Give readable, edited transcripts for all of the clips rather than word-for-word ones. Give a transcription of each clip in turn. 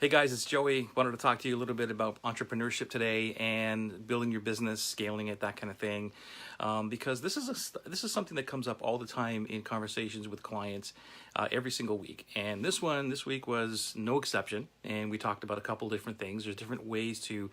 Hey guys, it's Joey. Wanted to talk to you a little bit about entrepreneurship today and building your business, scaling it, that kind of thing. Because this is something that comes up all the time in conversations with clients every single week. And this week was no exception. And we talked about a couple different things. There's different ways to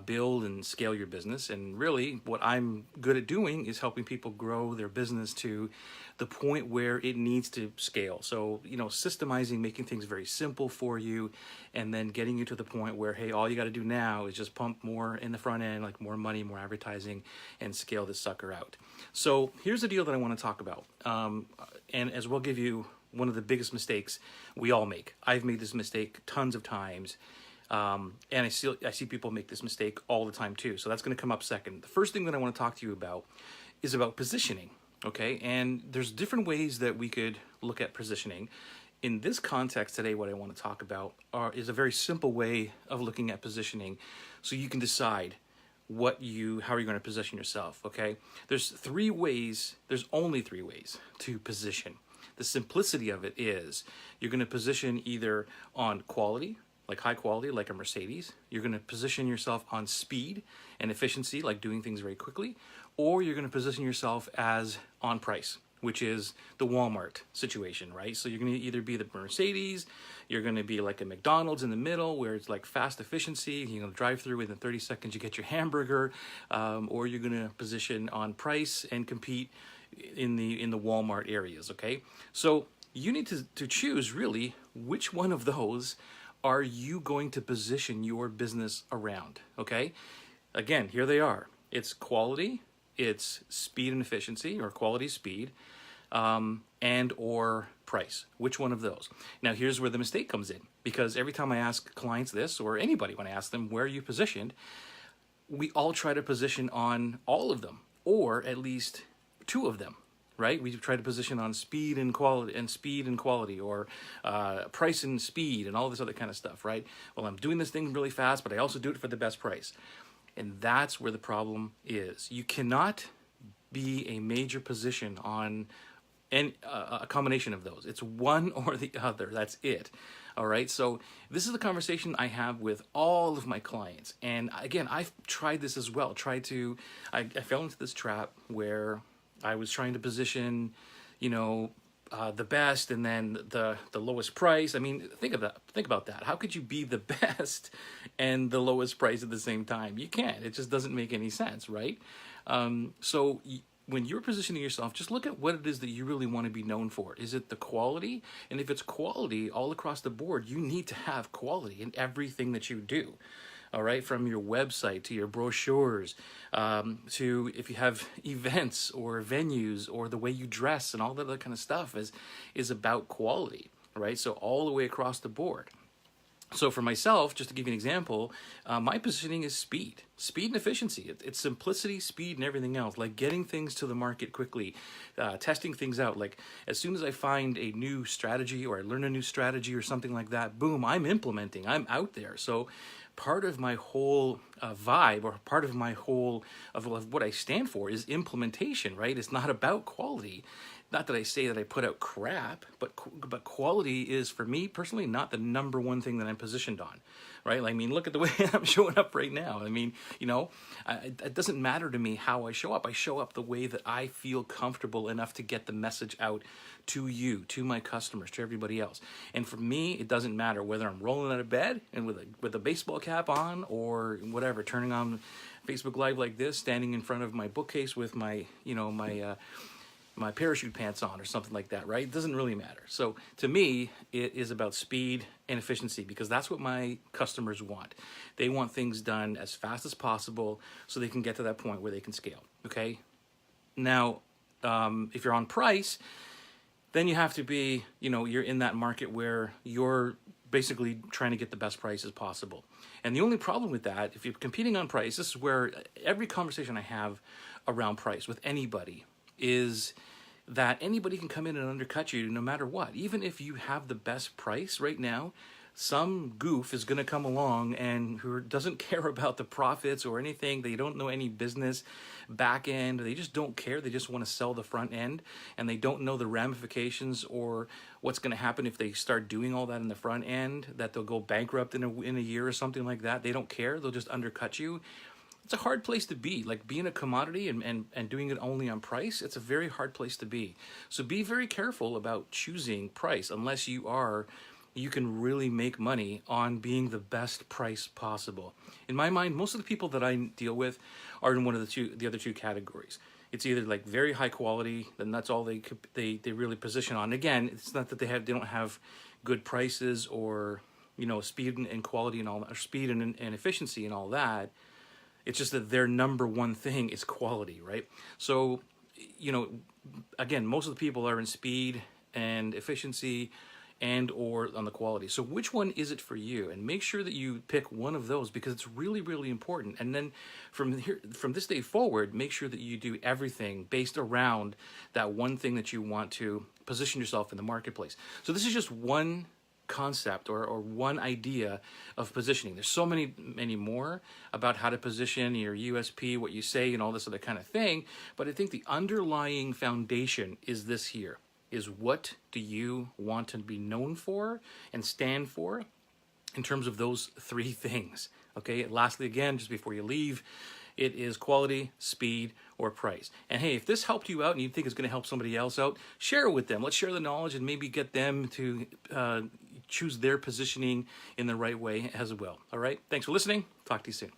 build and scale your business. And really, what I'm good at doing is helping people grow their business to the point where it needs to scale. So, systemizing, making things very simple for you, and then getting you to the point where, hey, all you got to do now is just pump more in the front end, like more money, more advertising, and scale this sucker out. So here's the deal that I want to talk about. And as well give you one of the biggest mistakes we all make. I've made this mistake tons of times. And I see people make this mistake all the time too. So that's going to come up second. The first thing that I want to talk to you about is about positioning. Okay, and there's different ways that we could look at positioning. In this context today, what I want to talk about is a very simple way of looking at positioning, so you can decide how you're going to position yourself. Okay, there's only three ways to position. The simplicity of it is you're going to position either on quality, like high quality, like a Mercedes. You're going to position yourself on speed and efficiency, like doing things very quickly, or you're going to position yourself as on price, which is the Walmart situation, right? So you're going to either be the Mercedes, you're going to be like a McDonald's in the middle, where it's like fast efficiency. You're going to drive through within 30 seconds, you get your hamburger, or you're going to position on price and compete in the Walmart areas. Okay, so you need to choose really which one of those are you going to position your business around. Okay, again, here they are. It's quality, it's speed and efficiency, or quality, speed, and or price. Which one of those? Now here's where the mistake comes in, because every time I ask clients this, or anybody when I ask them where are you positioned, we all try to position on all of them, or at least two of them, right? We try to position on speed and quality, or price and speed, and all this other kind of stuff, right? Well, I'm doing this thing really fast, but I also do it for the best price. And that's where the problem is. You cannot be a major position on a combination of those. It's one or the other. That's it. All right. So this is the conversation I have with all of my clients. And again, I've tried this as well. I fell into this trap where I was trying to position, the best and then the lowest price. I mean, think about that. How could you be the best and the lowest price at the same time? You can't. It just doesn't make any sense, right? So when you're positioning yourself, just look at what it is that you really want to be known for. Is it the quality? And if it's quality all across the board, you need to have quality in everything that you do. All right, from your website to your brochures, to if you have events or venues, or the way you dress and all that other kind of stuff is about quality, right? So all the way across the board. So for myself, just to give you an example, my positioning is speed and efficiency. It's simplicity, speed, and everything else, like getting things to the market quickly, testing things out. Like as soon as I find a new strategy, or I learn a new strategy or something like that, boom, I'm implementing, I'm out there. So part of my whole vibe, or part of my whole of what I stand for, is implementation, right? It's not about quality. Not that I say that I put out crap, but quality is, for me personally, not the number one thing that I'm positioned on, right? I mean, look at the way I'm showing up right now. I mean, it doesn't matter to me how I show up. I show up the way that I feel comfortable enough to get the message out to you, to my customers, to everybody else. And for me, it doesn't matter whether I'm rolling out of bed and with a baseball cap on, or whatever, turning on Facebook Live like this, standing in front of my bookcase with my parachute pants on, or something like that, right? It doesn't really matter. So to me, it is about speed and efficiency, because that's what my customers want. They want things done as fast as possible so they can get to that point where they can scale, okay? Now, if you're on price, then you have to be, you're in that market where you're basically trying to get the best price as possible. And the only problem with that, if you're competing on price, this is where every conversation I have around price with anybody is that anybody can come in and undercut you no matter what. Even if you have the best price right now, some goof is going to come along and who doesn't care about the profits or anything. They don't know any business back end. They just don't care. They just want to sell the front end, and they don't know the ramifications or what's going to happen if they start doing all that in the front end, that they'll go bankrupt in a year or something like that. They don't care. They'll just undercut you. It's a hard place to be. Like being a commodity and doing it only on price, it's a very hard place to be. So be very careful about choosing price unless you can really make money on being the best price possible. In my mind, most of the people that I deal with are in one of the other two categories. It's either like very high quality, then that's all they really position on. Again, it's not that they don't have good prices or speed and quality and all that, or speed and efficiency and all that. It's just that their number one thing is quality, right? So, again, most of the people are in speed and efficiency and or on the quality. So which one is it for you? And make sure that you pick one of those, because it's really, really important. And then from this day forward, make sure that you do everything based around that one thing that you want to position yourself in the marketplace. So this is just one concept or one idea of positioning. There's so many more about how to position your USP, what you say, and all this other kind of thing. But I think the underlying foundation is this here. Is what do you want to be known for and stand for in terms of those three things, okay? Lastly, again, just before you leave, it is quality, speed, or price. And hey, if this helped you out and you think it's going to help somebody else out, share it with them. Let's share the knowledge and maybe get them to choose their positioning in the right way as well, all right? Thanks for listening. Talk to you soon.